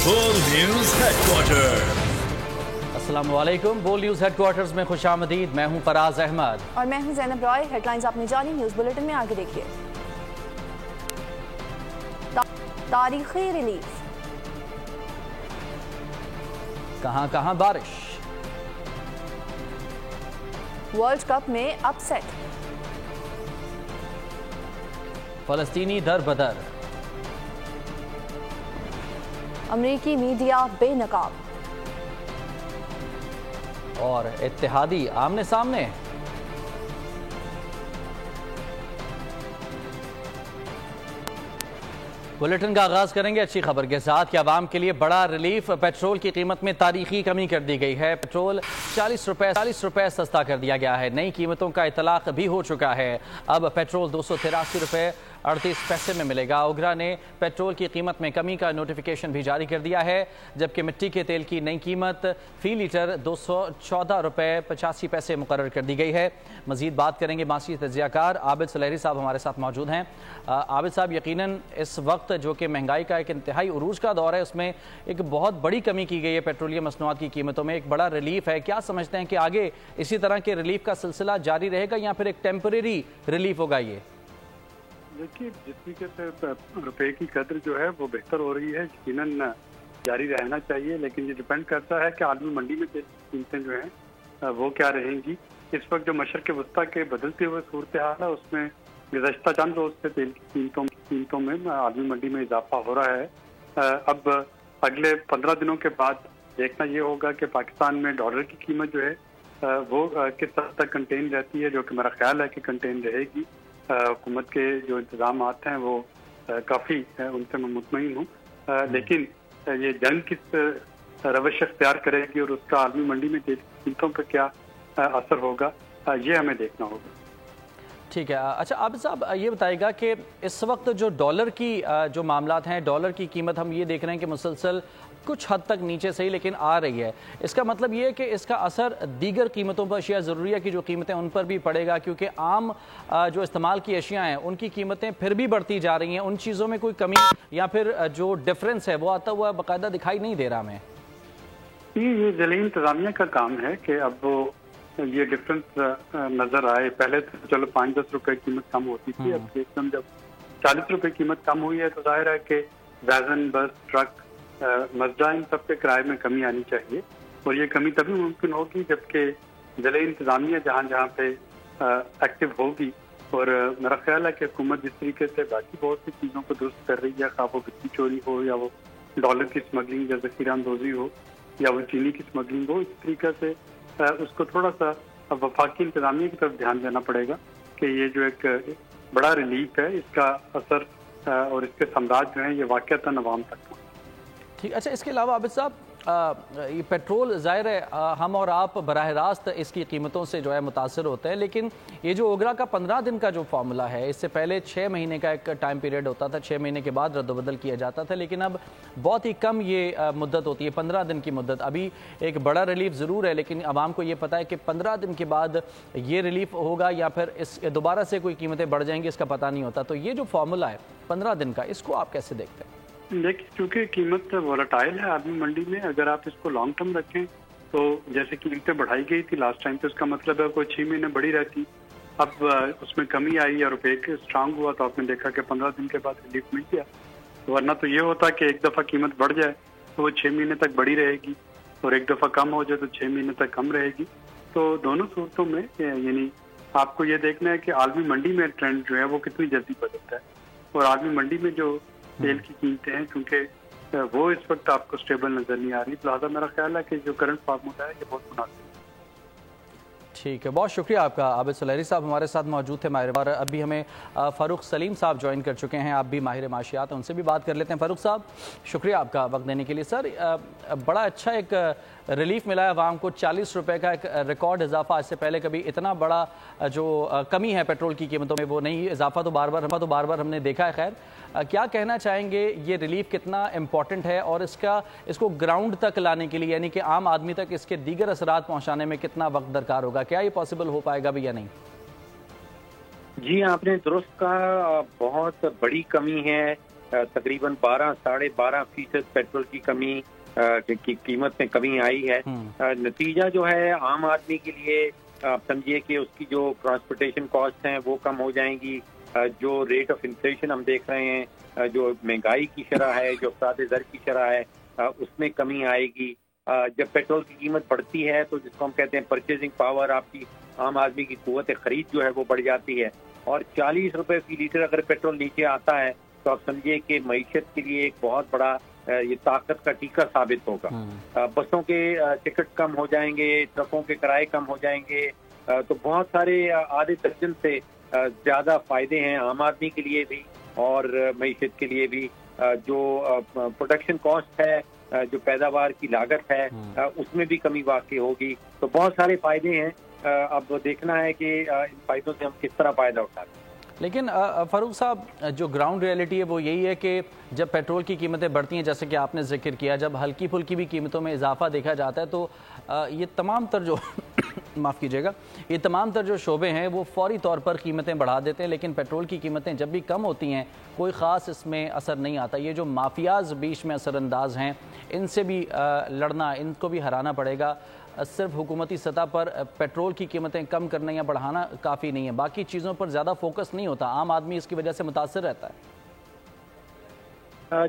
बोल news headquarter. अस्सलामुअलैकुम। बोल न्यूज हेडक्वार्टर्स में खुशामदीद। मैं हूं फराज अहमद और मैं हूं ज़ैनब रॉय। हेडलाइंस आपने जानी, न्यूज बुलेटिन में आगे देखिए। तारीखी रिलीफ, कहां कहां बारिश, वर्ल्ड कप में अपसेट, फलस्तीनी दर बदर, अमरीकी मीडिया बेनकाब और इत्तेहादी आमने सामने। बुलेटिन का आगाज करेंगे अच्छी खबर के साथ कि आवाम के लिए बड़ा रिलीफ। पेट्रोल की कीमत में तारीखी कमी कर दी गई है। पेट्रोल 40 रुपए सस्ता कर दिया गया है। नई कीमतों का इतलाक भी हो चुका है। अब पेट्रोल 283 रुपए 38 पैसे में मिलेगा। ओगरा ने पेट्रोल की कीमत में कमी का नोटिफिकेशन भी जारी कर दिया है, जबकि मिट्टी के तेल की नई कीमत फी लीटर 214 रुपए 85 पैसे मुकर्रर कर दी गई है। मजीद बात करेंगे मासी तजियाकार आबिद सुलेहरी साहब हमारे साथ मौजूद हैं। आबिद साहब, यकीनन इस वक्त जो कि महंगाई का एक इंतहाई उरूज का दौर है, उसमें एक बहुत बड़ी कमी की गई है पेट्रोलियम मसनूआत की कीमतों में, एक बड़ा रिलीफ है। क्या समझते हैं कि आगे इसी तरह के रिलीफ का सिलसिला जारी रहेगा या फिर एक टेम्परेरी रिलीफ होगा? ये देखिए, जिस तरीके से रुपए की कदर जो है वो बेहतर हो रही है, यकीनन जारी रहना चाहिए, लेकिन ये डिपेंड करता है कि आलमी मंडी में कीमतें जो हैं वो क्या रहेंगी। इस वक्त जो मशरक़ वस्ता के बदलते हुए सूरत हाल है, उसमें गुज़श्ता चंद रोज से तेल की कीमतों में आलमी मंडी में इजाफा हो रहा है। अब अगले 15 दिनों के बाद देखना ये होगा कि पाकिस्तान में डॉलर की कीमत जो है वो किस हद तक कंटेन रहती है, जो कि मेरा ख्याल है कि कंटेन रहेगी। हुकूमत के जो इंतजाम आते हैं वो काफ़ी उनसे मैं मुतमईन हूँ, लेकिन ये जंग किस रवश अख्तियार करेगी और उसका आलमी मंडी में कीमतों पर क्या असर होगा, ये हमें देखना होगा। ठीक है। अच्छा आबिद साहब, ये बताइएगा कि इस वक्त जो डॉलर की जो मामलात हैं, डॉलर की कीमत हम ये देख रहे हैं कि मुसलसल कुछ हद तक नीचे से ही लेकिन आ रही है। इसका मतलब ये है कि इसका असर दीगर कीमतों पर, अशिया ज़रूरी है कि जो कीमतें उन पर भी पड़ेगा, क्योंकि आम जो इस्तेमाल की अशिया हैं उनकी कीमतें फिर भी बढ़ती जा रही हैं। उन चीज़ों में कोई कमी या फिर जो डिफरेंस है वो आता हुआ बाकायदा दिखाई नहीं दे रहा हमें। ये ज़िले इंतज़ामिया का काम है कि अब वो ये डिफरेंस नजर आए। पहले तो चलो 5-10 रुपए कीमत कम होती थी, अब एकदम जब 40 रुपए कीमत कम हुई है तो जाहिर है कि वैगन, बस, ट्रक, मजदा, इन सब के किराए में कमी आनी चाहिए। और ये कमी तभी मुमकिन होगी जबकि ज़िले इंतज़ामिया जहाँ जहाँ पे एक्टिव होगी। और मेरा ख्याल है कि हुकूमत जिस तरीके से बाकी बहुत सी चीज़ों को दुरुस्त कर रही है, खा वो बिजली चोरी हो या वो डॉलर की स्मगलिंग या ज़ख़ीरा अंदोज़ी हो या वो चीनी की स्मगलिंग हो, इस तरीके से उसको थोड़ा सा वफाकी इंतजामिया की तरफ ध्यान देना पड़ेगा कि ये जो एक बड़ा रिलीफ है, इसका असर और इसके समराज जो है ये वाक़तन अवाम तक। ठीक। अच्छा, इसके अलावा आबिद साहब, ये पेट्रोल ज़ाहिर है हम और आप बराह रास्त इसकी कीमतों से जो है मुतासर होते हैं, लेकिन ये जो ओगरा का 15 दिन का जो फार्मूला है, इससे पहले 6 महीने का एक टाइम पीरियड होता था, 6 महीने के बाद रद्दबदल किया जाता था, लेकिन अब बहुत ही कम ये मुद्दत होती है, 15 दिन की मुद्दत। अभी एक बड़ा रिलीफ ज़रूर है, लेकिन आवाम को ये पता है कि 15 दिन के बाद ये रिलीफ होगा या फिर इस दोबारा से कोई कीमतें बढ़ जाएंगी, इसका पता नहीं होता। तो ये जो फार्मूला है 15 दिन का, इसको आप कैसे देखते हैं? देखिए, चूँकि कीमत वोलेटाइल है आलमी मंडी में, अगर आप इसको लॉन्ग टर्म रखें तो जैसे कीमतें बढ़ाई गई थी लास्ट टाइम, तो इसका मतलब है कोई 6 महीने बढ़ी रहती। अब उसमें कमी आई या रुपये स्ट्रांग हुआ तो आपने देखा कि 15 दिन के बाद रिलीफ मिल गया। वरना तो ये होता कि एक दफ़ा कीमत बढ़ जाए तो वो 6 महीने तक बढ़ी रहेगी, और एक दफ़ा कम हो जाए तो 6 महीने तक कम रहेगी। तो दोनों सूरतों में यानी आपको ये देखना है कि आलमी मंडी में ट्रेंड जो है वो कितनी जल्दी बदलता है, और आलमी मंडी में जो तेल की कीमतें हैं क्योंकि वो इस वक्त आपको स्टेबल नजर नहीं आ रही, लिहाजा मेरा ख्याल है कि जो करंट फार्मूला है ये बहुत मुनासिब है। ठीक है, बहुत शुक्रिया आपका। आबिद सुलेहरी साहब हमारे साथ मौजूद थे माहिर, और अभी हमें फ़ारूक सलीम साहब ज्वाइन कर चुके हैं, आप भी माहिर माशियात, उनसे भी बात कर लेते हैं। फ़ारूक साहब, शुक्रिया आपका वक्त देने के लिए। सर, बड़ा अच्छा एक रिलीफ मिला है आवाम को, 40 रुपए का एक रिकॉर्ड इजाफा। इससे पहले कभी इतना बड़ा जो कमी है पेट्रोल की कीमतों में वो नहीं, इजाफा तो बार बार हमने देखा है। खैर, क्या कहना चाहेंगे, ये रिलीफ कितना इम्पॉर्टेंट है और इसको ग्राउंड तक लाने के लिए, यानी कि आम आदमी तक इसके दीगर असरात पहुँचाने में कितना वक्त दरकार होगा? क्या ये पॉसिबल हो पाएगा भी या नहीं? जी, आपने दुरुस्त कहा, बहुत बड़ी कमी है تقریباً 12-12.5% پیٹرول کی کمی کی قیمت میں کمی آئی ہے. نتیجہ جو ہے عام آدمی کے لیے آپ سمجھیے کہ اس کی جو ٹرانسپورٹیشن کاسٹ ہیں وہ کم ہو جائیں گی. جو ریٹ آف انفلیشن ہم دیکھ رہے ہیں, جو مہنگائی کی شرح ہے, جو افزاد زر کی شرح ہے, اس میں کمی آئے گی. جب پیٹرول کی قیمت بڑھتی ہے تو جس کو ہم کہتے ہیں پرچیزنگ پاور, آپ کی عام آدمی کی قوت خرید جو ہے وہ بڑھ جاتی ہے. اور 40 روپے فی لیٹر اگر پیٹرول نیچے آتا ہے تو آپ سمجھیے کہ معیشت کے لیے ایک بہت بڑا یہ طاقت کا ٹیکہ ثابت ہوگا. بسوں کے ٹکٹ کم ہو جائیں گے, ٹرکوں کے کرائے کم ہو جائیں گے, تو بہت سارے آدھے درجن سے زیادہ فائدے ہیں عام آدمی کے لیے بھی اور معیشت کے لیے بھی. جو پروڈکشن کاسٹ ہے, جو پیداوار کی لاگت ہے, اس میں بھی کمی واقع ہوگی. تو بہت سارے فائدے ہیں. اب دیکھنا ہے کہ ان فائدوں سے ہم کس طرح فائدہ اٹھاتے ہیں. لیکن فاروق صاحب, جو گراؤنڈ ریئلٹی ہے وہ یہی ہے کہ جب پیٹرول کی قیمتیں بڑھتی ہیں, جیسے کہ آپ نے ذکر کیا, جب ہلکی پھلکی بھی قیمتوں میں اضافہ دیکھا جاتا ہے تو یہ تمام تر جو معاف کیجیے گا, یہ تمام تر جو شعبے ہیں وہ فوری طور پر قیمتیں بڑھا دیتے ہیں. لیکن پیٹرول کی قیمتیں جب بھی کم ہوتی ہیں کوئی خاص اس میں اثر نہیں آتا. یہ جو مافیاز بیچ میں اثر انداز ہیں, ان سے بھی لڑنا, ان کو بھی ہرانا پڑے گا. صرف حکومتی سطح پر پیٹرول کی قیمتیں کم کرنا یا بڑھانا کافی نہیں ہے, باقی چیزوں پر زیادہ فوکس نہیں ہوتا. عام آدمی اس کی وجہ سے متاثر رہتا ہے.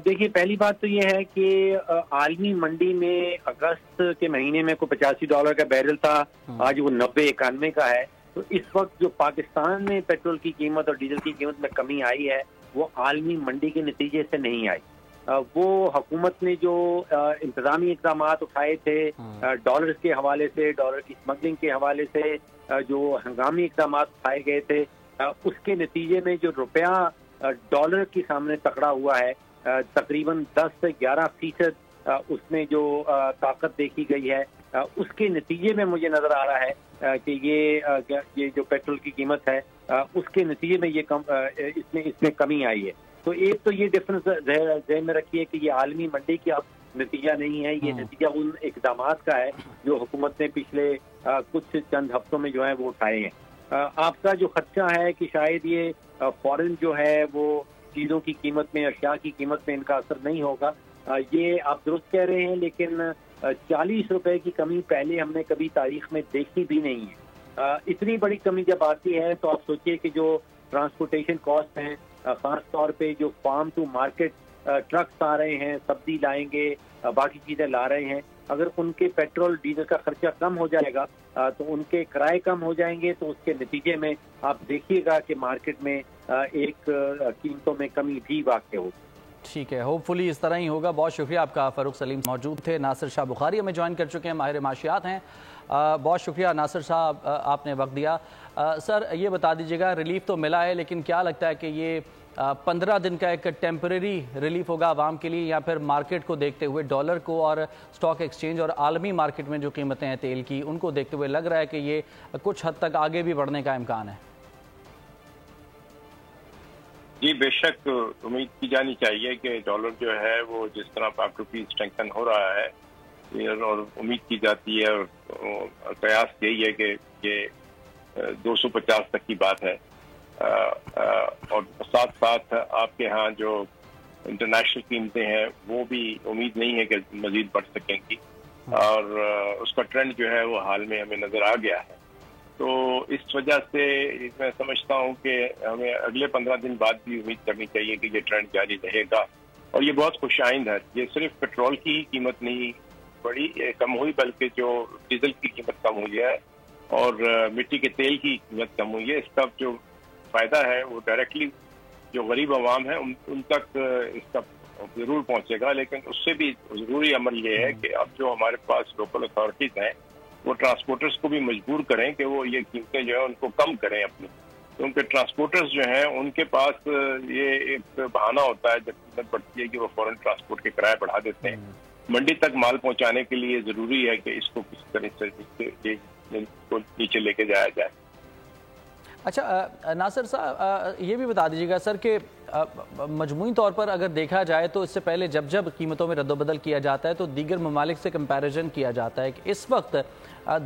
دیکھیے, پہلی بات تو یہ ہے کہ عالمی منڈی میں اگست کے مہینے میں کوئی $85 کا بیرل تھا, آج وہ 90-91 کا ہے. تو اس وقت جو پاکستان میں پیٹرول کی قیمت اور ڈیزل کی قیمت میں کمی آئی ہے وہ عالمی منڈی کے نتیجے سے نہیں آئی. وہ حکومت نے جو انتظامی اقدامات اٹھائے تھے ڈالر کے حوالے سے, ڈالر کی اسمگلنگ کے حوالے سے جو ہنگامی اقدامات اٹھائے گئے تھے, اس کے نتیجے میں جو روپیہ ڈالر کے سامنے تکڑا ہوا ہے, تقریباً 10 سے 11% اس میں جو طاقت دیکھی گئی ہے, اس کے نتیجے میں مجھے نظر آ رہا ہے کہ یہ جو پیٹرول کی قیمت ہے اس کے نتیجے میں اس میں کمی آئی ہے. تو ایک تو یہ ڈفرنس ذہن میں رکھیے کہ یہ عالمی منڈی کا نتیجہ نہیں ہے, یہ نتیجہ ان اقدامات کا ہے جو حکومت نے پچھلے کچھ چند ہفتوں میں جو ہے وہ اٹھائے ہیں. آپ کا جو خدشہ ہے کہ شاید یہ فورن جو ہے وہ چیزوں کی قیمت میں, اشیاء کی قیمت میں ان کا اثر نہیں ہوگا, یہ آپ درست کہہ رہے ہیں. لیکن 40 روپے کی کمی پہلے ہم نے کبھی تاریخ میں دیکھی بھی نہیں ہے. اتنی بڑی کمی جب آتی ہے تو آپ سوچئے کہ جو ٹرانسپورٹیشن کاسٹ ہیں, خاص طور پہ جو فارم ٹو مارکیٹ ٹرکس آ رہے ہیں, سبزی لائیں گے, باقی چیزیں لا رہے ہیں, اگر ان کے پیٹرول ڈیزل کا خرچہ کم ہو جائے گا تو ان کے کرائے کم ہو جائیں گے, تو اس کے نتیجے میں آپ دیکھیے گا کہ مارکیٹ میں ایک قیمتوں میں کمی بھی واقع ہوگی. ٹھیک ہے, ہوپ فلی اس طرح ہی ہوگا. بہت شکریہ آپ کا. فاروق سلیم موجود تھے. ناصر شاہ بخاری ہمیں جوائن کر چکے ہیں, ماہر معاشیات ہیں. بہت شکریہ ناصر صاحب, آپ نے وقت دیا. سر یہ بتا دیجیے گا, ریلیف تو ملا ہے, لیکن کیا لگتا ہے کہ یہ 15 دن کا ایک ٹیمپریری ریلیف ہوگا عوام کے لیے, یا پھر مارکیٹ کو دیکھتے ہوئے, ڈالر کو اور سٹاک ایکسچینج اور عالمی مارکیٹ میں جو قیمتیں ہیں تیل کی, ان کو دیکھتے ہوئے لگ رہا ہے کہ یہ کچھ حد تک آگے بھی بڑھنے کا امکان ہے؟ جی بے شک امید کی جانی چاہیے کہ ڈالر جو ہے وہ جس طرح 5 روپی اسٹرینگتھن ہو رہا ہے, اور امید کی جاتی ہے اور قیاس یہی ہے کہ یہ 250 تک کی بات ہے. اور ساتھ ساتھ آپ کے ہاں جو انٹرنیشنل قیمتیں ہیں وہ بھی امید نہیں ہے کہ مزید بڑھ سکیں گی, اور اس کا ٹرینڈ جو ہے وہ حال میں ہمیں نظر آ گیا ہے. تو اس وجہ سے میں سمجھتا ہوں کہ ہمیں اگلے 15 دن بعد بھی امید کرنی چاہیے کہ یہ ٹرینڈ جاری رہے گا, اور یہ بہت خوش آئند ہے. یہ صرف پیٹرول کی ہی قیمت نہیں بڑی کم ہوئی, بلکہ جو ڈیزل کی قیمت کم ہوئی ہے اور مٹی کے تیل کی قیمت کم ہوئی ہے. اس کا جو فائدہ ہے وہ ڈائریکٹلی جو غریب عوام ہے ان تک اس کا ضرور پہنچے گا. لیکن اس سے بھی ضروری عمل یہ ہے کہ اب جو ہمارے پاس لوکل اتھارٹیز ہیں وہ ٹرانسپورٹرز کو بھی مجبور کریں کہ وہ یہ قیمتیں جو ہیں ان کو کم کریں اپنی, کیونکہ ٹرانسپورٹرز جو ہیں ان کے پاس یہ ایک بہانہ ہوتا ہے جب قیمت بڑھتی ہے کہ وہ فوراً ٹرانسپورٹ کے کرائے بڑھا دیتے ہیں. منڈی تک مال پہنچانے کے لیے ضروری ہے کہ اس کو کسی طرح سے نیچے لے کے جایا جائے. اچھا ناصر صاحب یہ بھی بتا دیجیے گا سر کہ مجموعی طور پر اگر دیکھا جائے تو اس سے پہلے جب قیمتوں میں رد و بدل کیا جاتا ہے تو دیگر ممالک سے کمپیریزن کیا جاتا ہے کہ اس وقت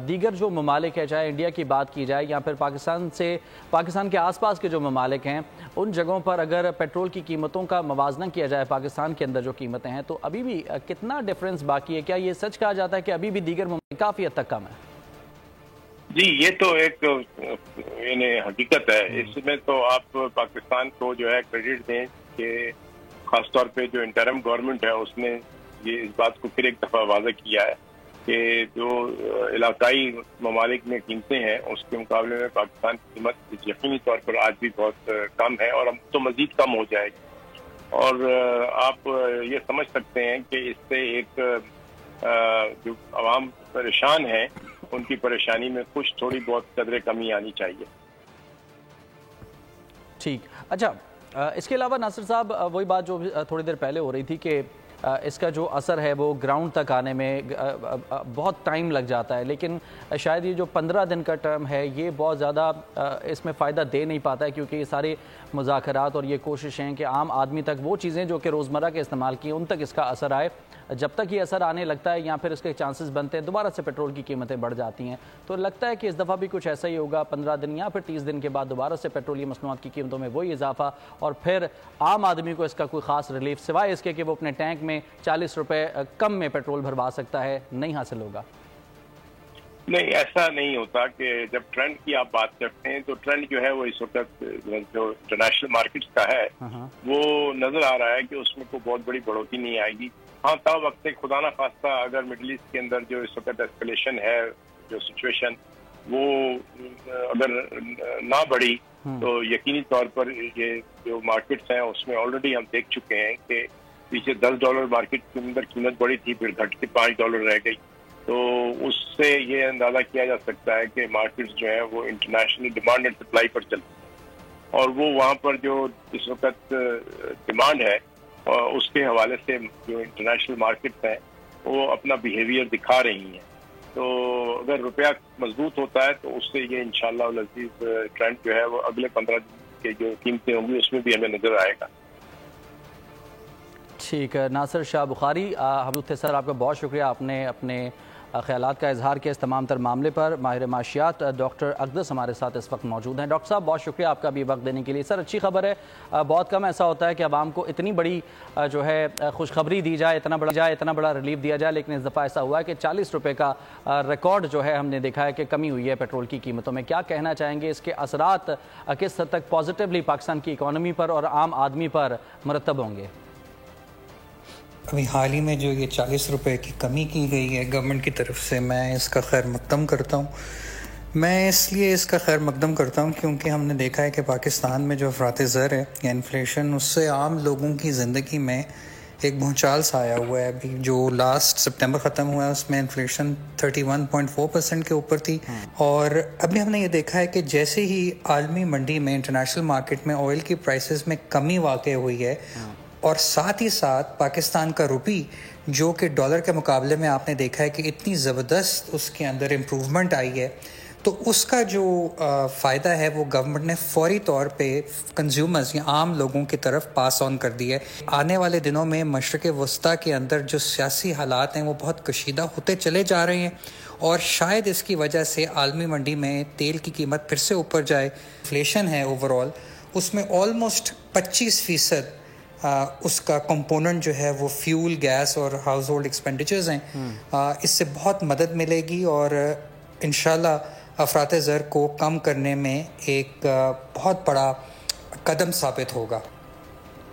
دیگر جو ممالک ہے، چاہے انڈیا کی بات کی جائے یا پھر پاکستان کے آس پاس کے جو ممالک ہیں، ان جگہوں پر اگر پیٹرول کی قیمتوں کا موازنہ کیا جائے پاکستان کے اندر جو قیمتیں ہیں تو ابھی بھی کتنا ڈفرینس باقی ہے؟ کیا یہ سچ کہا جاتا ہے کہ ابھی بھی دیگر ممالک کافی حد تک کم ہے؟ جی یہ تو ایک حقیقت ہے. اس میں تو آپ پاکستان کو جو ہے کریڈٹ دیں کہ خاص طور پہ جو انٹرم گورنمنٹ ہے اس نے یہ اس بات کو پھر ایک دفعہ واضح کیا ہے کہ جو علاقائی ممالک میں قیمتیں ہیں اس کے مقابلے میں پاکستان کی قیمت یقینی طور پر آج بھی بہت کم ہے اور اب تو مزید کم ہو جائے گی. اور آپ یہ سمجھ سکتے ہیں کہ اس سے ایک جو عوام پریشان ہیں ان کی پریشانی میں کچھ تھوڑی بہت قدرے کمی آنی چاہیے. ٹھیک. اچھا اس کے علاوہ ناصر صاحب وہی بات جو تھوڑی دیر پہلے ہو رہی تھی کہ اس کا جو اثر ہے وہ گراؤنڈ تک آنے میں بہت ٹائم لگ جاتا ہے، لیکن شاید یہ جو 15 دن کا ٹرم ہے یہ بہت زیادہ اس میں فائدہ دے نہیں پاتا ہے، کیونکہ یہ سارے مذاکرات اور یہ کوششیں کہ عام آدمی تک وہ چیزیں جو کہ روزمرہ کے استعمال کی ان تک اس کا اثر آئے. جب تک یہ اثر آنے لگتا ہے یا پھر اس کے چانسز بنتے ہیں دوبارہ سے پیٹرول کی قیمتیں بڑھ جاتی ہیں. تو لگتا ہے کہ اس دفعہ بھی کچھ ایسا ہی ہوگا، 15 دن یا پھر 30 دن کے بعد دوبارہ سے پیٹرولیہ مصنوعات کی قیمتوں میں وہی اضافہ، اور پھر عام آدمی کو اس کا کوئی خاص ریلیف سوائے اس کے کہ وہ اپنے ٹینک میں 40 روپے کم میں پیٹرول بھروا سکتا ہے نہیں حاصل ہوگا. نہیں ایسا نہیں ہوتا کہ جب ٹرینڈ کی آپ بات کرتے ہیں تو ٹرینڈ جو ہے وہ اس وقت جو انٹرنیشنل مارکیٹس کا ہے وہ نظر آ رہا ہے کہ اس میں کوئی بہت بڑی بڑھوتری نہیں آئے گی. ہاں تا وقت خدا نہ خواستہ اگر مڈل ایسٹ کے اندر جو اس وقت ایسکلیشن ہے جو سچویشن وہ اگر نہ بڑھی تو یقینی طور پر یہ جو مارکیٹس ہیں اس میں آلریڈی ہم دیکھ چکے ہیں کہ پیچھے $10 مارکیٹ کے اندر قیمت بڑی تھی پھر گھٹ کے $5 رہ گئی. تو اس سے یہ اندازہ کیا جا سکتا ہے کہ مارکیٹس جو ہیں وہ انٹرنیشنل ڈیمانڈ اینڈ سپلائی پر چلتی ہیں اور وہ وہاں پر جو اس وقت ڈیمانڈ ہے اس کے حوالے سے جو انٹرنیشنل مارکیٹس ہیں وہ اپنا بیہیویئر دکھا رہی ہیں. تو اگر روپیہ مضبوط ہوتا ہے تو اس سے یہ انشاءاللہ العزیز ٹرینڈ جو ہے وہ اگلے 15 دن کے جو قیمتیں ہوں گی اس میں بھی ہمیں نظر آئے گا. ٹھیک ہے. ناصر شاہ بخاری حمود تھے سر، آپ کا بہت شکریہ، آپ نے اپنے خیالات کا اظہار کیا اس تمام تر معاملے پر. ماہر معاشیات ڈاکٹر اقدس ہمارے ساتھ اس وقت موجود ہیں. ڈاکٹر صاحب بہت شکریہ آپ کا بھی وقت دینے کے لیے. سر اچھی خبر ہے، بہت کم ایسا ہوتا ہے کہ عوام کو اتنی بڑی جو ہے خوشخبری دی جائے، اتنا بڑا ریلیف دیا جائے، لیکن اس دفعہ ایسا ہوا ہے کہ 40 روپے کا ریکارڈ جو ہے ہم نے دیکھا ہے کہ کمی ہوئی ہے پیٹرول کی قیمتوں میں. کیا کہنا چاہیں گے، اس کے اثرات کس حد تک پازیٹیولی پاکستان کی اکانومی پر اور عام آدمی پر مرتب ہوں گے؟ ابھی حال ہی میں جو یہ 40 روپے کی کمی کی گئی ہے گورنمنٹ کی طرف سے، میں اس کا خیر مقدم کرتا ہوں. میں اس لیے اس کا خیر مقدم کرتا ہوں کیونکہ ہم نے دیکھا ہے کہ پاکستان میں جو افراط زر ہے یا انفلیشن، اس سے عام لوگوں کی زندگی میں ایک بھونچال سا آیا ہوا ہے. ابھی جو لاسٹ سپٹمبر ختم ہوا ہے اس میں انفلیشن 31.4% کے اوپر تھی. اور ابھی ہم نے یہ دیکھا ہے کہ جیسے ہی عالمی منڈی میں انٹرنیشنل مارکیٹ میں آئل کی پرائسز میں کمی واقع ہوئی ہے اور ساتھ ہی ساتھ پاکستان کا روپی جو کہ ڈالر کے مقابلے میں آپ نے دیکھا ہے کہ اتنی زبردست اس کے اندر امپروومنٹ آئی ہے، تو اس کا جو فائدہ ہے وہ گورنمنٹ نے فوری طور پہ کنزیومرز یا عام لوگوں کی طرف پاس آن کر دی ہے. آنے والے دنوں میں مشرق وسطیٰ کے اندر جو سیاسی حالات ہیں وہ بہت کشیدہ ہوتے چلے جا رہے ہیں اور شاید اس کی وجہ سے عالمی منڈی میں تیل کی قیمت پھر سے اوپر جائے. انفلیشن ہے اوورال، اس میں آلموسٹ 25% اس کا کمپوننٹ جو ہے وہ فیول، گیس اور ہاؤس ہولڈ ایکسپینڈیچرز ہیں. اس سے بہت مدد ملے گی اور انشاءاللہ افراط زر کو کم کرنے میں ایک بہت بڑا قدم ثابت ہوگا.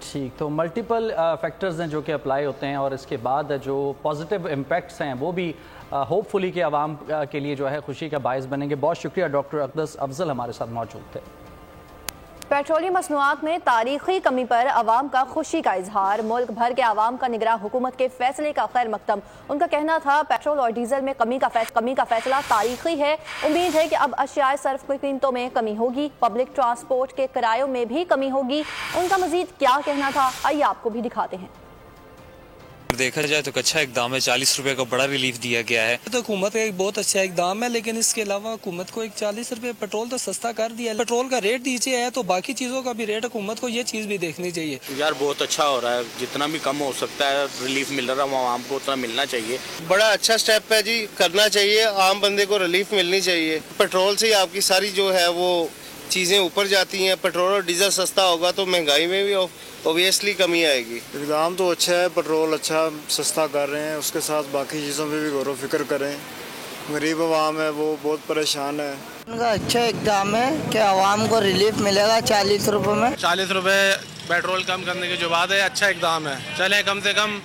ٹھیک، تو ملٹیپل فیکٹرز ہیں جو کہ اپلائی ہوتے ہیں اور اس کے بعد جو پازیٹیو امپیکٹس ہیں وہ بھی ہوپ فلی کہ عوام کے لیے جو ہے خوشی کا باعث بنیں گے. بہت شکریہ ڈاکٹر اقدس افضل ہمارے ساتھ موجود تھے. پیٹرولیہ مصنوعات میں تاریخی کمی پر عوام کا خوشی کا اظہار. ملک بھر کے عوام کا نگراں حکومت کے فیصلے کا خیر مقدم. ان کا کہنا تھا پیٹرول اور ڈیزل میں کمی کا فیصلہ تاریخی ہے. امید ہے کہ اب اشیاء صرف کی قیمتوں میں کمی ہوگی، پبلک ٹرانسپورٹ کے کرایوں میں بھی کمی ہوگی. ان کا مزید کیا کہنا تھا آئیے آپ کو بھی دکھاتے ہیں. دیکھا جائے تو اچھا اقدام ہے، 40 روپے کا بڑا ریلیف دیا گیا ہے. تو حکومت کا ایک بہت اچھا اقدام ہے، لیکن اس کے علاوہ حکومت کو ایک 40 روپے پیٹرول تو سستا کر دیا ہے. پیٹرول کا ریٹ نیچے ہے تو باقی چیزوں کا بھی ریٹ حکومت کو یہ چیز بھی دیکھنی چاہیے. یار بہت اچھا ہو رہا ہے، جتنا بھی کم ہو سکتا ہے ریلیف مل رہا ہے عوام کو اتنا ملنا چاہیے. بڑا اچھا سٹیپ ہے جی، کرنا چاہیے، عام بندے کو ریلیف ملنی چاہیے. پیٹرول سے ہی آپ کی ساری جو ہے وہ چیزیں اوپر جاتی ہیں. پیٹرول اور ڈیزل سستا ہوگا تو مہنگائی میں بھی اوبیسلی کمی آئے گی. اقدام تو اچھا ہے، پیٹرول اچھا سستا کر رہے ہیں، اس کے ساتھ باقی چیزوں پہ بھی غور و فکر کریں. غریب عوام ہے وہ بہت پریشان ہے. ان کا اچھا اقدام ہے کہ عوام کو ریلیف ملے گا 40 روپے میں. 40 روپے پیٹرول کم کرنے کی جو بات ہے اچھا اقدام ہے. چلیں کم سے کم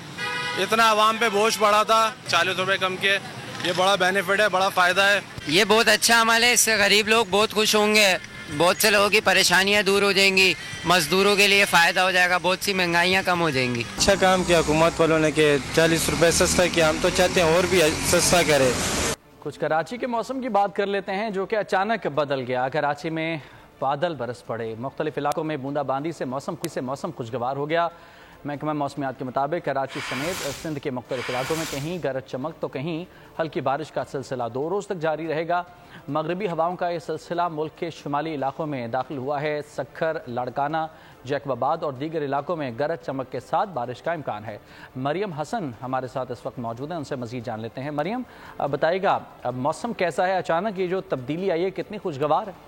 اتنا عوام پہ بوجھ پڑا تھا، 40 روپے کم کے، یہ بڑا بینیفٹ ہے، بڑا فائدہ ہے. یہ بہت اچھا عمل ہے، اس سے غریب لوگ بہت خوش ہوں گے، بہت سے لوگوں کی پریشانیاں دور ہو جائیں گی، مزدوروں کے لیے فائدہ ہو جائے گا، بہت سی مہنگائیاں کم ہو جائیں گی. اچھا کام کیا حکومت والوں نے کہ 40 روپے سستا کیا، ہم تو چاہتے ہیں اور بھی سستا کرے. کچھ کراچی کے موسم کی بات کر لیتے ہیں جو کہ اچانک بدل گیا. کراچی میں بادل برس پڑے، مختلف علاقوں میں بوندا باندی سے موسم خوشگوار ہو گیا. محکمہ موسمیات کے مطابق کراچی سمیت سندھ کے مختلف علاقوں میں کہیں گرج چمک تو کہیں ہلکی بارش کا سلسلہ 2 روز تک جاری رہے گا. مغربی ہواؤں کا یہ سلسلہ ملک کے شمالی علاقوں میں داخل ہوا ہے. سکھر، لاڑکانہ، جیکب آباد اور دیگر علاقوں میں گرج چمک کے ساتھ بارش کا امکان ہے. مریم حسن ہمارے ساتھ اس وقت موجود ہیں، ان سے مزید جان لیتے ہیں. مریم بتائیے گا اب موسم کیسا ہے؟ اچانک یہ جو تبدیلی آئی ہے کتنی خوشگوار ہے؟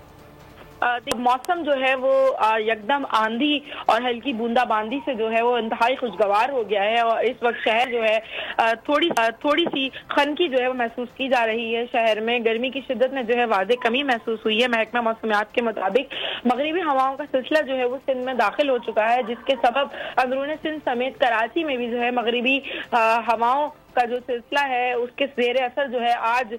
موسم جو ہے وہ یکدم آندھی اور ہلکی بوندا باندی سے جو ہے وہ انتہائی خوشگوار ہو گیا ہے. اور اس وقت شہر جو ہے تھوڑی سی خنکی جو ہے وہ محسوس کی جا رہی ہے. شہر میں گرمی کی شدت میں جو ہے واضح کمی محسوس ہوئی ہے. محکمہ موسمیات کے مطابق مغربی ہواؤں کا سلسلہ جو ہے وہ سندھ میں داخل ہو چکا ہے، جس کے سبب اندرون سندھ سمیت کراچی میں بھی جو ہے مغربی ہواؤں کا جو سلسلہ ہے اس کے زیر اثر جو ہے آج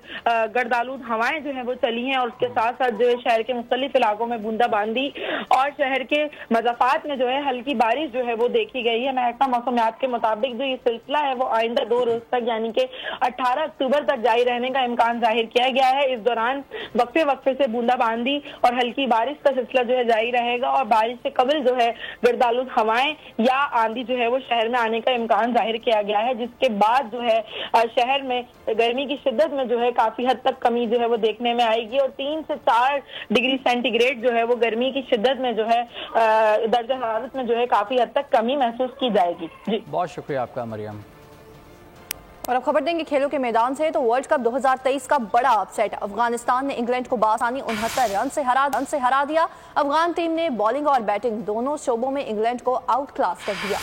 گردآلود ہوائیں جو ہیں وہ چلی ہیں. اور اس کے ساتھ ساتھ جو ہے شہر کے مختلف علاقوں میں بوندا باندی اور شہر کے مضافات میں جو ہے ہلکی بارش جو ہے وہ دیکھی گئی ہے. محکمہ موسمیات کے مطابق جو یہ سلسلہ ہے وہ آئندہ 2 روز تک یعنی کہ 18 اکتوبر تک جاری رہنے کا امکان ظاہر کیا گیا ہے. اس دوران وقفے سے بوندا باندی اور ہلکی بارش کا سلسلہ جو ہے جاری رہے گا اور بارش سے قبل جو ہے گردآلود ہوائیں یا آندھی جو ہے وہ شہر میں آنے کا امکان ظاہر کیا گیا ہے، جس کے بعد جو ہے شہر میں گرمی کی شدت میں جو ہے کافی حد تک کمی جو ہے وہ دیکھنے میں آئے گی اور 3 سے 4 ڈگری سینٹی گریڈ جو ہے وہ گرمی کی شدت میں جو ہے درجہ حرارت میں جو ہے کافی حد تک کمی محسوس کی جائے گی. جی بہت شکریہ آپ کا مریم. اور اب خبر دیں گے کھیلوں کے میدان سے تو ورلڈ کپ 2023 کا بڑا اپ سیٹ، افغانستان نے انگلینڈ کو بآسانی 69 رن سے ہرا دیا. افغان ٹیم نے بالنگ اور بیٹنگ دونوں شعبوں میں انگلینڈ کو آؤٹ کلاس کر دیا.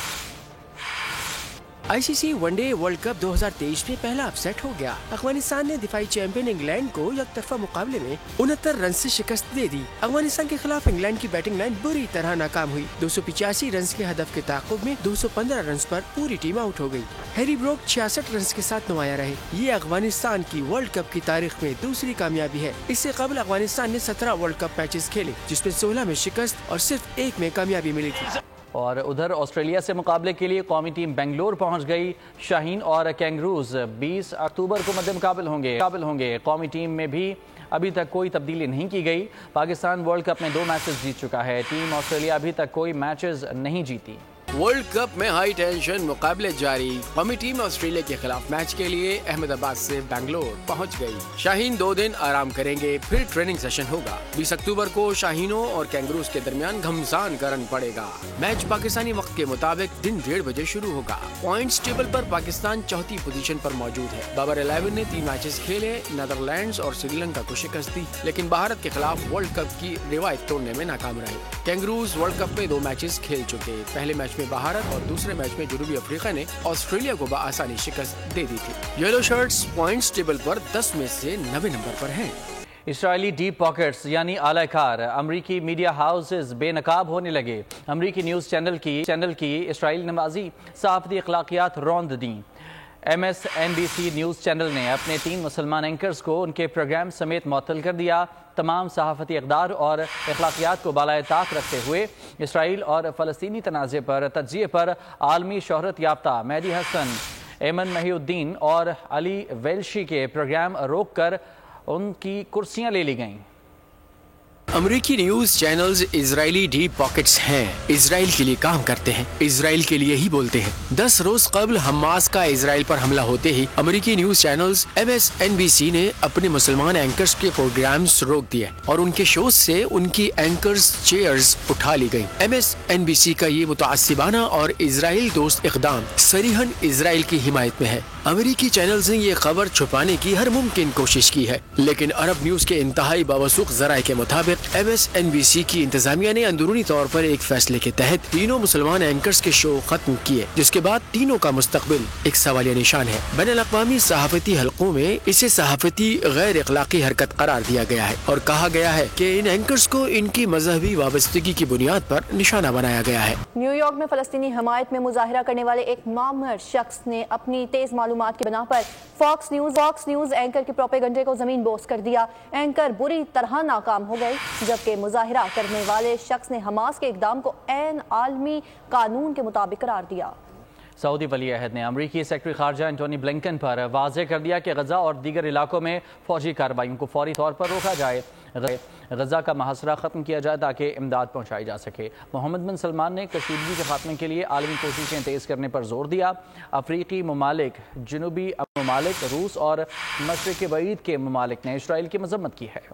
ICC one day world cup 2023 میں پہلا اپ سیٹ ہو گیا. افغانستان نے دفاعی چیمپئن انگلینڈ کو یک طرفہ مقابلے میں 69 رن سے شکست دے دی. افغانستان کے خلاف انگلینڈ کی بیٹنگ لائن بری طرح ناکام ہوئی. 285 رنز کے ہدف کے تعاقب میں 215 رنز پر پوری ٹیم آؤٹ ہو گئی. ہیری بروک 66 رنز کے ساتھ نمایاں رہے. یہ افغانستان کی ورلڈ کپ کی تاریخ میں دوسری کامیابی ہے. اس سے قبل افغانستان نے 17 ورلڈ کپ میچز کھیلے جس میں 16 میں شکست اور صرف 1 میں کامیابی ملی تھی. اور ادھر آسٹریلیا سے مقابلے کے لیے قومی ٹیم بنگلور پہنچ گئی. شاہین اور کینگروز 20 اکتوبر کو مد مقابل ہوں گے. قومی ٹیم میں بھی ابھی تک کوئی تبدیلی نہیں کی گئی. پاکستان ورلڈ کپ میں 2 میچز جیت چکا ہے. ٹیم آسٹریلیا ابھی تک کوئی میچز نہیں جیتی. ورلڈ کپ میں ہائی ٹینشن مقابلے جاری. قومی ٹیم آسٹریلیا کے خلاف میچ کے لیے احمد آباد سے بنگلور پہنچ گئی. شاہین 2 دن آرام کریں گے، پھر ٹریننگ سیشن ہوگا. 20 اکتوبر کو شاہینوں اور کینگروز کے درمیان گھمسان کا رن پڑے گا. میچ پاکستانی وقت کے مطابق دن 1:30 بجے شروع ہوگا. پوائنٹس ٹیبل پر پاکستان 4تھی پوزیشن پر موجود ہے. بابر 11 نے 3 میچز کھیلے، نیدرلینڈز اور سری لنکا کو شکست دی، لیکن بھارت کے خلاف ورلڈ کپ کی روایت توڑنے میں ناکام رہے. کینگروز ورلڈ کپ میں 2 میچز کھیل چکے. پہلے میچ میں بھارت اور دوسرے میچ میں جنوبی افریقہ نے آسٹریلیا کو بآسانی شکست دے دی تھی. یلو شرٹس پوائنٹس ٹیبل پر 10 میں سے 90 نمبر پر ہیں. اسرائیلی ڈیپ پاکٹس یعنی اعلی کار امریکی میڈیا ہاؤسز بے نقاب ہونے لگے. امریکی نیوز چینل کی اسرائیل نوازی صحافتی اخلاقیات روند دیں. MSNBC نیوز چینل نے اپنے 3 مسلمان اینکرز کو ان کے پروگرام سمیت معطل کر دیا. تمام صحافتی اقدار اور اخلاقیات کو بالائے طاق رکھتے ہوئے اسرائیل اور فلسطینی تنازع پر تجزیے پر عالمی شہرت یافتہ مہدی حسن، ایمن محی الدین اور علی ویلشی کے پروگرام روک کر ان کی کرسیاں لے لی گئیں. अमरीकी news channels Israeli deep pockets हैं। इजराइल के लिए काम करते हैं, इजराइल के लिए ही बोलते हैं। 10 रोज कबल हमास का इजराइल पर हमला होते ही अमरीकी न्यूज चैनल्स MSNBC ने अपने मुसलमान एंकर्स के प्रोग्राम्स रोक दिए और उनके शोज से उनकी एंकर्स चेयर्स उठा ली गयी। MSNBC का ये मुतअस्सिबाना और इजराइल दोस्त इक़दाम सरीहन इजराइल की हिमायत में है। अमेरिकी चैनल्स ने ये खबर छुपाने की हर मुमकिन कोशिश की है, लेकिन अरब न्यूज के इंतहाई बावसूख जराये के मुताबिक MSNBC की इंतजामिया ने अंदरूनी तौर पर एक फैसले के तहत तीनों मुसलमान एंकर्स के शो खत्म किए, जिसके बाद तीनों का मुस्तकबिल एक सवालिया निशान है। बैनुल-अक़वामी सहाफती हलकों में इसे सहाफती गैर इखलाकी हरकत करार दिया गया है और कहा गया है कि इन एंकर्स को इनकी मजहबी वाबस्तगी की बुनियाद पर निशाना बनाया गया है। न्यूयॉर्क में फलस्तीनी हमायत में मुजाहिरा करने वाले एक मामर शख्स ने अपनी तेज मालूमात की बिना पर फॉक्स न्यूज एंकर के प्रोपेगंडे को जमीन बोस कर दिया। एंकर बुरी तरह नाकाम हो गए, जबकि मुजाहिरा करने वाले शख्स ने हमास के इक़दाम को ऐन आलमी कानून के मुताबिक करार दिया। सऊदी वली अहद ने अमरीकी सेक्रेटरी खारजा एंटोनी ब्लिंकन पर वाज़ेह कर दिया कि गजा और दीगर इलाकों में फौजी कार्रवाइयों को फौरी तौर पर रोका जाए, गजा का मुहासरा ख़त्म किया जाए ताकि इमदाद पहुँचाई जा सके। मोहम्मद बिन सलमान ने कशीदगी के खात्मे के लिए आलमी कोशिशें तेज़ करने पर जोर दिया। अफ्रीकी ममालिक, जनूबी ममालिक, रूस और मशरिक़ बईद के ममालिक ने इसराइल की मज़म्मत की है।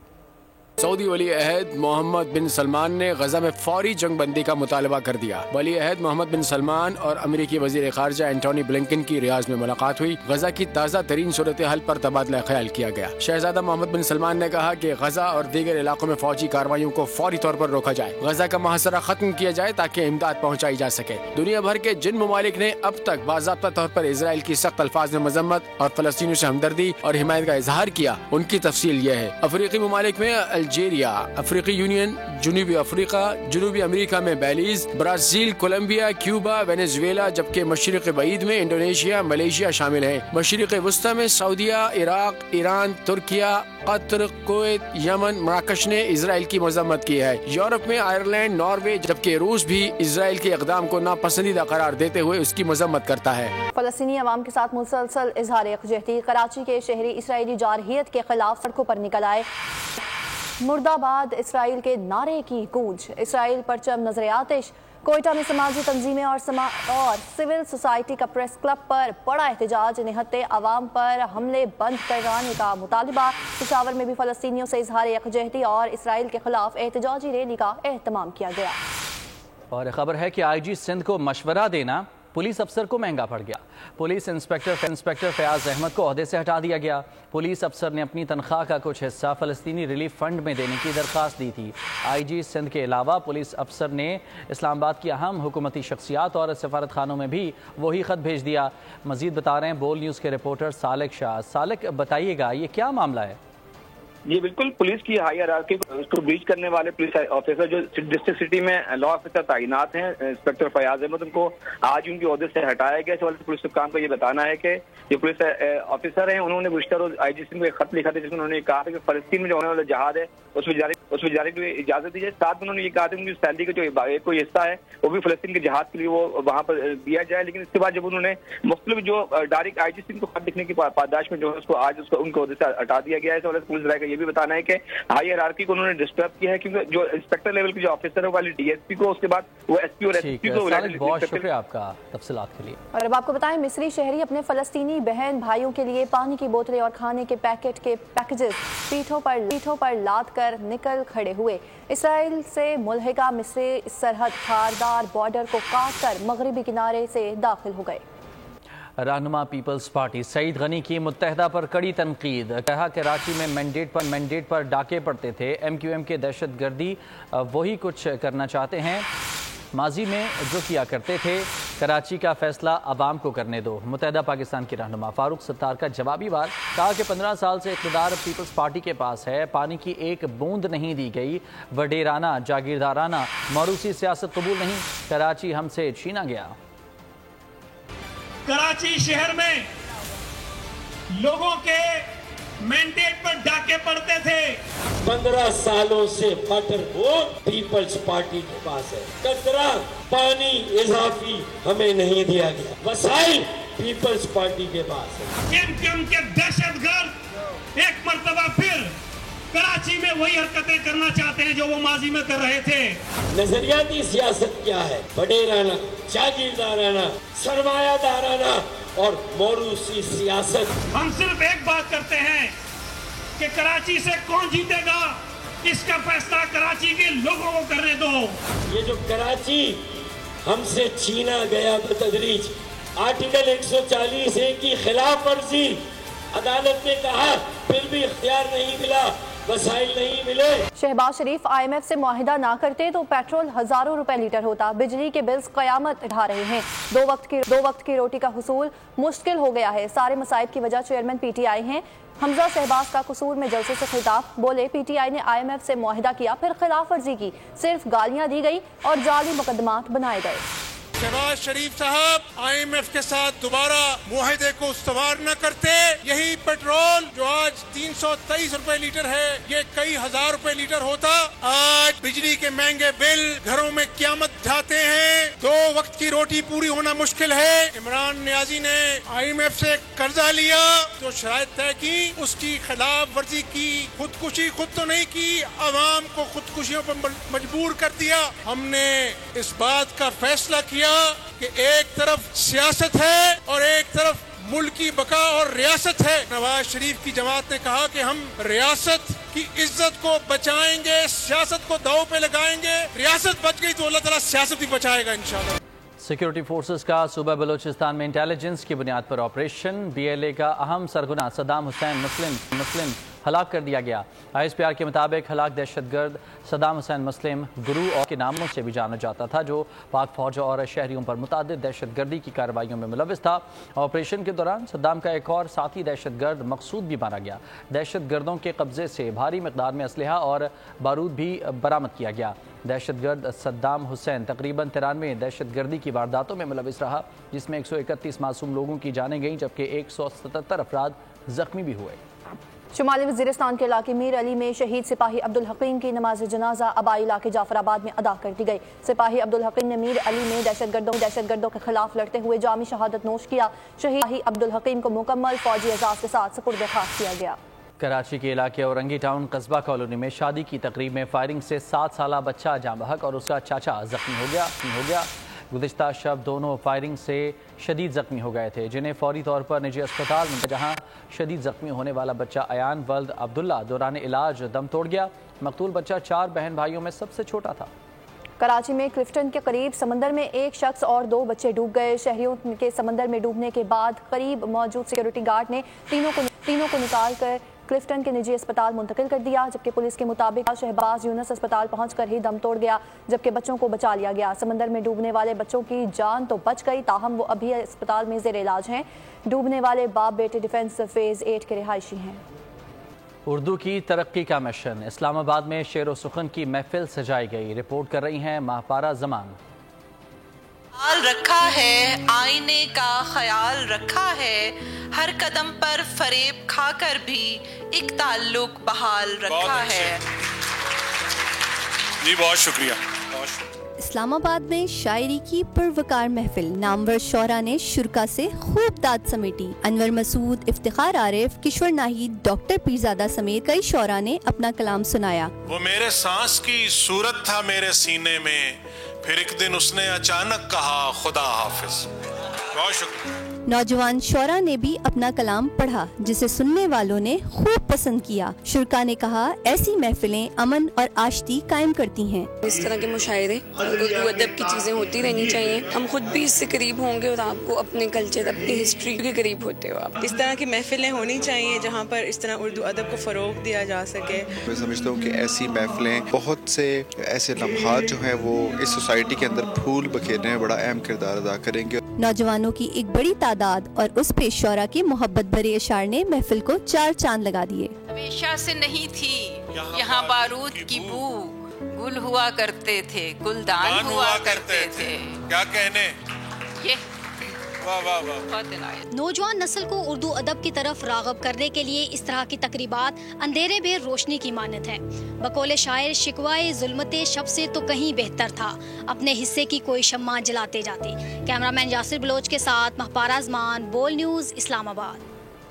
सऊदी वली अहद मोहम्मद बिन सलमान ने गजा में फौरी जंग बंदी का मुतालबा कर दिया। वली अहद मोहम्मद बिन सलमान और अमेरिकी वजीर खारजा एंटोनी ब्लिंकन की रियाज में मुलाकात हुई। गजा की ताज़ा तरीन सूरत हाल पर तबादला ख्याल किया गया। शहजादा मोहम्मद बिन सलमान ने कहा कि गजा और दीगर इलाकों में फौजी कार्रवाइयों को फौरी तौर पर रोका जाए, गजा का मुहासरा खत्म किया जाए ताकि इमदाद पहुँचाई जा सके। दुनिया भर के जिन ममालिक ने अब तक बाज़ाब्ता तौर पर इसराइल की सख्त अल्फाज में मजम्मत और फलस्तीनियों से हमदर्दी और हिमायत का इजहार किया, उनकी तफसील यह है। अफ्रीकी ममालिक में अल्जीरिया, अफ्रीकी यूनियन, जनूबी अफ्रीका, जनूबी अमेरिका में बेलीज, ब्राजील, कोलंबिया, क्यूबा, वेनेजुएला, जबकि मशरिक़ बईद में इंडोनेशिया, मलेशिया शामिल हैं। मशरिक़ वस्ता में सऊदिया, इराक, ईरान, तुर्किया, कतर, कुवैत, यमन, मराकश ने इसराइल की मजम्मत की है। यूरोप में आयरलैंड, नॉर्वे, जबकि रूस भी इसराइल के इक़दाम को नापसंदीदा करार देते हुए उसकी मजम्मत करता है। फलस्तीनी अवाम के साथ मुसलसल इजहार यकजहती। कराची के शहरी इसराइली जारहियत के खिलाफ सड़कों पर निकल आए। मुर्दाबाद इसराइल के नारे की गूंज, इसराइल परचम नजर आतिश। कोयटा में समाजी तंजीमें और सिविल सोसाइटी का प्रेस क्लब पर बड़ा एहतजाज। निहत्ते अवाम पर हमले बंद कराने का मुतालबा। पिशावर में भी फलस्तीनियों से इजहार यकजहती और इसराइल के खिलाफ एहतजाजी रैली का एहतमाम किया गया। और खबर है कि IG सिंध को मशवरा देना पुलिस अफसर को महंगा पड़ गया। पुलिस इंस्पेक्टर फयाज अहमद को ओहदे से हटा दिया गया। पुलिस अफसर ने अपनी तनख्वाह का कुछ हिस्सा फ़लस्तीनी रिलीफ फंड में देने की दरख्वास्त दी थी। IG सिंध के अलावा पुलिस अफसर ने इस्लामाबाद की अहम हुकूमती शख्सियात और सफारत खानों में भी वही ख़त भेज दिया। मज़ीद बता रहे हैं बोल न्यूज़ के रिपोर्टर सालिक शाह। सालिक, बताइएगा ये क्या मामला है? जी बिल्कुल, पुलिस की हायरार्की को ब्रीच करने वाले पुलिस ऑफिसर जो डिस्ट्रिक्ट सिटी में लॉ ऑफिसर तैनात हैं, इंस्पेक्टर फयाज अहमद, उनको आज उनके ओहदे से हटाया गया। इस वजह से पुलिस हुक्काम का ये बताना है कि जो पुलिस ऑफिसर हैं उन्होंने गुज़श्ता रोज IG सिंह को एक खत लिखा था जिसमें उन्होंने कहा था कि फलस्तीन में जो होने वाला जहाद है उसमें जाने की इजाजत दी जाए। साथ में उन्होंने ये कहा था उनकी सैलरी का जो कोई हिस्सा है वो भी फलस्तीन के जहाज के लिए वो वहाँ पर दिया जाए। लेकिन इसके बाद जब उन्होंने मुख्तलिफ जो डायरेक्ट IG सिंह को खत लिखने की पादाश में जो है उसको आज उनके ओहदे से हटा दिया गया है। इस वजह से पुलिस राय का ये भी बताना है कि हायरार्की को उन्होंने डिस्टर्ब किया है, क्योंकि जो इंस्पेक्टर लेवल के जो ऑफिसर है वाली DSP को, उसके बाद वो SP और SP को। बहुत शुक्रिया आपका तफसीलात के लिए। और अब आपको बताएं, मिस्री शहरी अपने फलस्तीनी बहन भाइयों के लिए पानी की बोतलें और खाने के पैकेजेस पीठों पर लाद कर निकल खड़े हुए। इसराइल से मुल्हिका मिस्री सरहद धारदार बॉर्डर को काट कर मगरबी किनारे से दाखिल हो गए। रहनुमा पीपल्स पार्टी सईद गनी की मुत्तहदा पर कड़ी तनकीद। कहा कराची में मैंडेट पर डाके पड़ते थे। MQM के दहशत गर्दी वही कुछ करना चाहते हैं। माजी में जो किया करते थे, कराची का फैसला अवाम को करने दो। मुत्तहदा पाकिस्तान के रहनुमा फारूक सत्तार का जवाबी वार। कहा कि 15 साल से इक़्तिदार पीपल्स पार्टी के पास है, पानी की एक बूंद नहीं दी गई। वडेराना जागीरदाराना मरूसी सियासत कबूल नहीं, कराची हमसे छीना गया। कराची शहर में लोगों के मैंडेट पर डाके पड़ते थे। 15 सालों से वाटर बोर्ड पीपल्स पार्टी के पास है। कचरा पानी इजाफी हमें नहीं दिया गया। वसाइल पीपल्स पार्टी के पास है। MQM के दहशतगर्द एक मर्तबा फिर कराची में वही हरकतें करना चाहते हैं जो वो माजी में कर रहे थे। नजरियाती सियासत क्या है? बडेराना, जागीरदाराना, सरमायादाराना और मोरूसी सियासत। हम सिर्फ एक बात करते हैं कि कराची से कौन जीतेगा, इसका फैसला कराची के लोगों को करने दो। ये जो कराची हमसे छीना गया बतदरीज, आर्टिकल 140A की खिलाफ वर्जी, अदालत ने कहा फिर भी इख्तियार नहीं मिला, वसाइल नहीं मिले। शहबाज शरीफ IMF से मुआहिदा ना करते तो पेट्रोल हजारों रुपए लीटर होता। बिजली के बिल्स कयामत ढा रहे हैं। दो वक्त की रोटी का हुसूल मुश्किल हो गया है। सारे मसाइब की वजह चेयरमैन PTI हैं। हमजा शहबाज का कसूर में जलसे से खिताब, बोले PTI ने IMF से मुआहिदा किया, फिर खिलाफ वर्जी की, सिर्फ गालियां दी गई और जाली मुकदमात बनाए गए। शहबाज शरीफ साहब IMF के साथ दोबारा मुआहिदे को इस्तवार न करते, यही पेट्रोल जो आज 323 रुपए लीटर है, ये कई हजार रुपए लीटर होता। आज बिजली के महंगे बिल घरों में क़यामत ढाते हैं। 2 वक्त की रोटी पूरी होना मुश्किल है। इमरान नियाजी ने IMF से कर्जा लिया, जो शराइत तय की, उसकी खिलाफ वर्जी की, खुदकुशी खुद तो नहीं की, आवाम को खुदकुशियों पर मजबूर कर दिया। हमने इस बात का फैसला किया कि एक तरफ सियासत है और एक तरफ मुल्क की बका और रियासत है। नवाज शरीफ की जमात ने कहा कि हम रियासत की इज्जत को बचाएंगे, सियासत को दांव पे लगाएंगे। रियासत बच गई तो अल्लाह ताला सियासत भी बचाएगा इंशाल्लाह। सिक्योरिटी फोर्सेस का सूबा बलूचिस्तान में इंटेलिजेंस की बुनियाद पर ऑपरेशन। BLA का अहम सरगना सद्दाम हुसैन मुस्लिम हलाक कर दिया गया। ISPR के मुताबिक हलाक दहशतगर्द सद्दाम हुसैन मुस्लिम गुरु और के नामों से भी जाना जाता था, जो पाक फौज और शहरियों पर मुतादिद दहशतगर्दी की कार्रवाइयों में मुलविस था। ऑपरेशन के दौरान सद्दाम का एक और साथी दहशतगर्द मकसूद भी मारा गया। दहशतगर्दों के कब्जे से भारी मकदार में असलहा और बारूद भी बरामद किया गया। दहशतगर्द सद्दाम हुसैन तकरीबन 93 दहशतगर्दी की वारदातों में मुलविस रहा, जिसमें 131 मासूम लोगों की जानें गईं, जबकि 177 अफराद जख्मी भी हुए। शुमाली वज़ीरिस्तान के इलाके मीर अली में शहीद सिपाही अब्दुल हकीम की नमाज जनाजा आबाई इलाके जाफराबाद में अदा कर दी गई। सिपाही अब्दुल हकीम ने मीर अली में दहशतगर्दों के खिलाफ लड़ते हुए जामी शहादत नोश किया। शहीद अब्दुल हकीम को मुकम्मल फौजी एजाज के साथ सुपुर्द खास किया गया। कराची के इलाके औरंगी टाउन कस्बा कॉलोनी में शादी की तकरीब में फायरिंग से 7 साला बच्चा जाँ बहक और उसका चाचा जख्मी हो गया। गुज़िश्ता शब दोनों फायरिंग से शदीद ज़ख्मी हो गए थे, जिन्हें फौरी तौर पर निजी अस्पताल में, जहां शदीद ज़ख्मी होने वाला बच्चा अयान वल्द अब्दुल्ला दौरान इलाज दम तोड़ गया। मकतूल बच्चा 4 बहन भाइयों में सबसे छोटा था। कराची में क्लिफ्टन के करीब समंदर में एक शख्स और 2 बच्चे डूब गए। शहरियों के समंदर में डूबने के बाद करीब मौजूद सिक्योरिटी गार्ड ने तीनों को निकाल कर क्लिफ्टन के निजी अस्पताल मुंतकिल कर दिया, जबकि पुलिस के मुताबिक शहबाज यूनुस अस्पताल पहुंचकर ही दम तोड़ गया, जबकि बच्चों को बचा लिया गया। समंदर में डूबने वाले बच्चों की जान तो बच गई, ताहम वो अभी अस्पताल में ज़ेर इलाज हैं। डूबने वाले बाप बेटे डिफेंस फेज़ 8 के रिहायशी हैं। उर्दू की तरक्की का मिशन। इस्लामाबाद में शेर व सुखन की महफिल सजाई गई। रिपोर्ट कर रही हैं माहपारा जमान। ख्याल रखा है, आईने का ख्याल रखा है, हर कदम पर फरेब खाकर भी एक ताल्लुक बहाल रखा है। जी बहुत शुक्रिया। इस्लामाबाद में शायरी की पुरवकार महफिल। नामवर शौरा ने शुरा से खूब दाद समेटी। अनवर मसूद, इफ्तिखार आरिफ, किशोर नाहिद, डॉक्टर पीरजादा समेत कई शौरा ने अपना कलाम सुनाया। वो मेरे सांस की सूरत था मेरे सीने में, फिर एक दिन उसने अचानक कहा खुदा हाफिज। बहुत शुक्रिया। नौजवान शौरा ने भी अपना कलाम पढ़ा, जिसे सुनने वालों ने खूब पसंद किया। शुरा ने कहा, ऐसी महफिलें अमन और आश्ती कायम करती हैं। इस तरह के मुशायरे और उर्दू अदब की चीज़ें होती रहनी चाहिए। हम खुद भी इससे करीब होंगे और आपको अपने कल्चर, अपनी हिस्ट्री के करीब होते हो आप। इस तरह की महफिलें होनी चाहिए जहाँ पर इस तरह उर्दू अदब को फ़रोग दिया जा सके। मैं समझता हूँ कि ऐसी महफिलें, बहुत से ऐसे लम्हात जो हैं वो इस सोसाइटी के अंदर फूल बखेरने में बड़ा अहम किरदार अदा करेंगे। नौजवानों की एक बड़ी तादाद और उस पे शौरा के मोहब्बत भरे अशार ने महफिल को 4 चांद लगा दिए। हमेशा से नहीं थी यहाँ बारूद की बू, गुल हुआ करते थे, गुलदान हुआ करते थे। क्या कहने ये वाह वाह वाह। नौजवान नस्ल को उर्दू अदब की तरफ राग़ब करने के लिए इस तरह की तकरीबात अंधेरे में रोशनी की मानत है। बकौले शायर, शिकवाए जुल्मते शब से तो कहीं बेहतर था, अपने हिस्से की कोई शम्मा जलाते जाते। कैमरामैन यासिर बलोच के साथ महपारा ज़मान, बोल न्यूज़, इस्लामाबाद।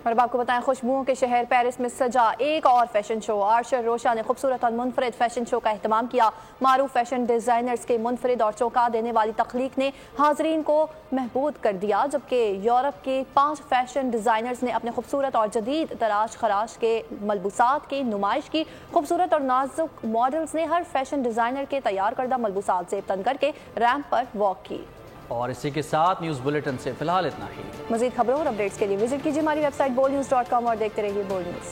और अब आपको बताएं, खुशबुओं के शहर पेरिस में सजा एक और फैशन शो। आर्शर रोशा ने खूबसूरत और मुनफरिद फैशन शो का एहतमाम किया। मारूफ फैशन डिज़ाइनर्स के मुनफरिद और चौंका देने वाली तख्लीक ने हाजरीन को महबूद कर दिया, जबकि यूरोप के 5 फैशन डिज़ाइनर्स ने अपने खूबसूरत और जदीद तराश खराश के मलबूसात की नुमाइश की। खूबसूरत और नाजुक मॉडल्स ने हर फैशन डिज़ाइनर के तैयार करदा मलबूसात से तन करके रैंप पर वॉक की। और इसी के साथ न्यूज़ बुलेटिन से फिलहाल इतना ही। मज़ीद खबरों और अपडेट्स के लिए विजिट कीजिए हमारी वेबसाइट bolnews.com और देखते रहिए बोल न्यूज़।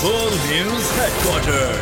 बोल न्यूज़ हेडक्वार्टर